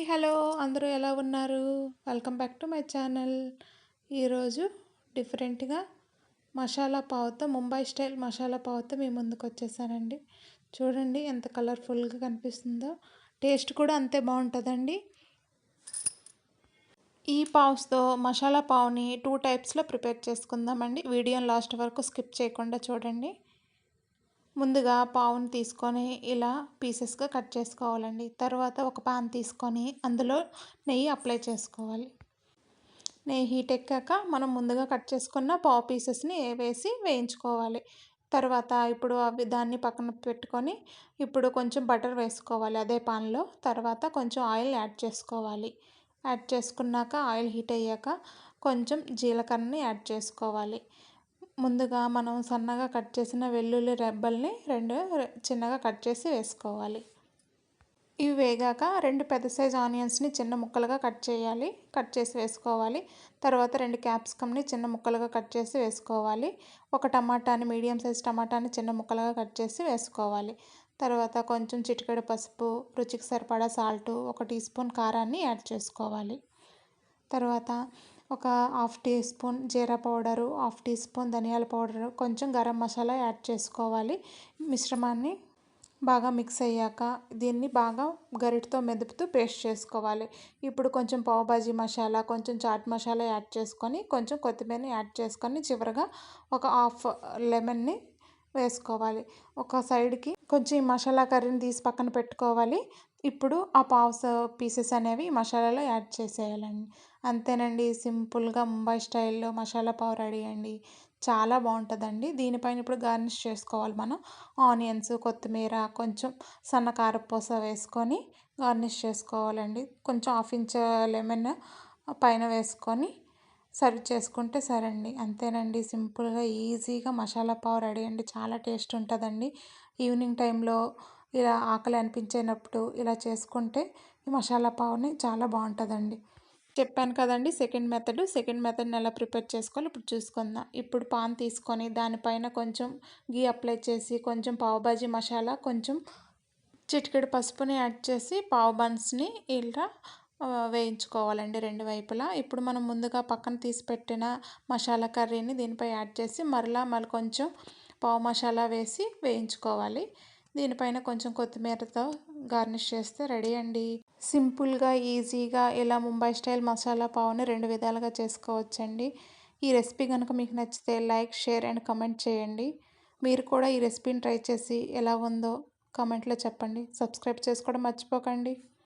Hello! అందరూ ఎలా ఉన్నారు? Welcome back to my channel. ఈరోజు డిఫరెంట్‌గా మసాలా పావుతో ముంబై స్టైల్ మసాలా పావుతో మీ ముందుకొచ్చేసానండి. చూడండి ఎంత కలర్‌ఫుల్‌గా కనిపిస్తుందో. టేస్ట్ కూడా అంతే బావుంటదండి. ఈ పావ్స్‌తో మసాలా పావుని 2 టైప్స్‌లో ప్రిపేర్ చేసుకుందామండి. వీడియోని లాస్ట్ వరకు స్కిప్ చేయకుండా చూడండి. ముందుగా పావుని తీసుకొని ఇలా పీసెస్‌గా కట్ చేసుకోవాలండి. తర్వాత ఒక పాన్ తీసుకొని అందులో నెయ్యి అప్లై చేసుకోవాలి. నెయ్యి హీట్ ఎక్కాక మనం ముందుగా కట్ చేసుకున్న పావు పీసెస్‌ని వేసి వేయించుకోవాలి. తర్వాత ఇప్పుడు దాన్ని పక్కన పెట్టుకొని ఇప్పుడు కొంచెం బటర్ వేసుకోవాలి అదే పాన్‌లో. తర్వాత కొంచెం ఆయిల్ యాడ్ చేసుకోవాలి. యాడ్ చేసుకున్నాక ఆయిల్ హీట్ అయ్యాక కొంచెం జీలకర్రని యాడ్ చేసుకోవాలి. ముందుగా మనం సన్నగా కట్ చేసిన వెల్లుల్లి రెబ్బల్ని చిన్నగా కట్ చేసి వేసుకోవాలి. ఇవి వేగాక 2 పెద్ద సైజ్ ఆనియన్స్‌ని చిన్న ముక్కలుగా కట్ చేయాలి. కట్ చేసి వేసుకోవాలి. తర్వాత 2 క్యాప్సికమ్‌ని చిన్న ముక్కలుగా కట్ చేసి వేసుకోవాలి. ఒక టమాటాని మీడియం సైజ్ టమాటాని చిన్న ముక్కలుగా కట్ చేసి వేసుకోవాలి. తర్వాత కొంచెం చిటికెడు పసుపు, రుచికి సరిపడా సాల్టు, 1 టీ స్పూన్ కారాన్ని యాడ్ చేసుకోవాలి. తర్వాత ఒక హాఫ్ టీ స్పూన్ జీరా పౌడరు, హాఫ్ టీ స్పూన్ ధనియాల పౌడరు, కొంచెం గరం మసాలా యాడ్ చేసుకోవాలి. మిశ్రమాన్ని బాగా మిక్స్ అయ్యాక దీన్ని బాగా గరిటెతో మెదుపుతూ పేస్ట్ చేసుకోవాలి. ఇప్పుడు కొంచెం పావు భాజీ మసాలా, కొంచెం చాట్ మసాలా యాడ్ చేసుకొని, కొంచెం కొత్తిమీరని యాడ్ చేసుకొని, చివరగా ఒక హాఫ్ లెమన్‌ని వేసుకోవాలి. ఒక సైడ్‌కి కొంచెం ఈ మసాలా కర్రీని తీసి పక్కన పెట్టుకోవాలి. ఇప్పుడు ఆ పీసెస్ అనేవి మసాలాలో యాడ్ చేసేయాలండి. అంతేనండి, సింపుల్‌గా ముంబై స్టైల్‌లో మసాలా పావ్ రెడీ అండి. చాలా బావుంటదండి. దీనిపైన ఇప్పుడు గార్నిష్ చేసుకోవాలి మనం. ఆనియన్స్, కొత్తిమీర, కొంచెం సన్న కారపూస వేసుకొని గార్నిష్ చేసుకోవాలండి. కొంచెం హాఫ్ ఇంచ్ లెమన్ పైన వేసుకొని సర్వ్ చేసుకుంటే సరే అండి. అంతేనండి, సింపుల్‌గా ఈజీగా మసాలా పావ్ రెడీ అండి. చాలా టేస్ట్ ఉంటదండి. ఈవినింగ్ టైంలో ఇలా ఆకలి అనిపించేటప్పుడు ఇలా చేసుకుంటే ఈ మసాలా పావ్‌ని చాలా బావుంటదండి. చెప్పాను కదండీ సెకండ్ మెథడ్‌ని ఎలా ప్రిపేర్ చేసుకోవాలో ఇప్పుడు చూసుకుందాం. ఇప్పుడు పాన్ తీసుకొని దానిపైన కొంచెం ఘీ అప్లై చేసి, కొంచెం పావు భాజీ మసాలా, కొంచెం చిటికెడు పసుపుని యాడ్ చేసి పావు బన్స్‌ని ఇలా వేయించుకోవాలండి 2 వైపులా. ఇప్పుడు మనం ముందుగా పక్కన తీసి పెట్టిన మసాలా కర్రీని దీనిపై యాడ్ చేసి మళ్ళీ కొంచెం పావు మసాలా వేసి వేయించుకోవాలి. దీనిపైన కొంచెం కొత్తిమీరతో గార్నిష్ చేస్తే రెడీ అండి. సింపుల్‌గా, ఈజీగా ఇలా ముంబై స్టైల్ మసాలా పావుని 2 విధాలుగా చేసుకోవచ్చండి. ఈ రెసిపీ గనుక మీకు నచ్చితే లైక్, షేర్ అండ్ కామెంట్ చేయండి. మీరు కూడా ఈ రెసిపీని ట్రై చేసి ఎలా ఉందో కామెంట్‌లో చెప్పండి. సబ్స్క్రైబ్ చేసుకోవడం మర్చిపోకండి.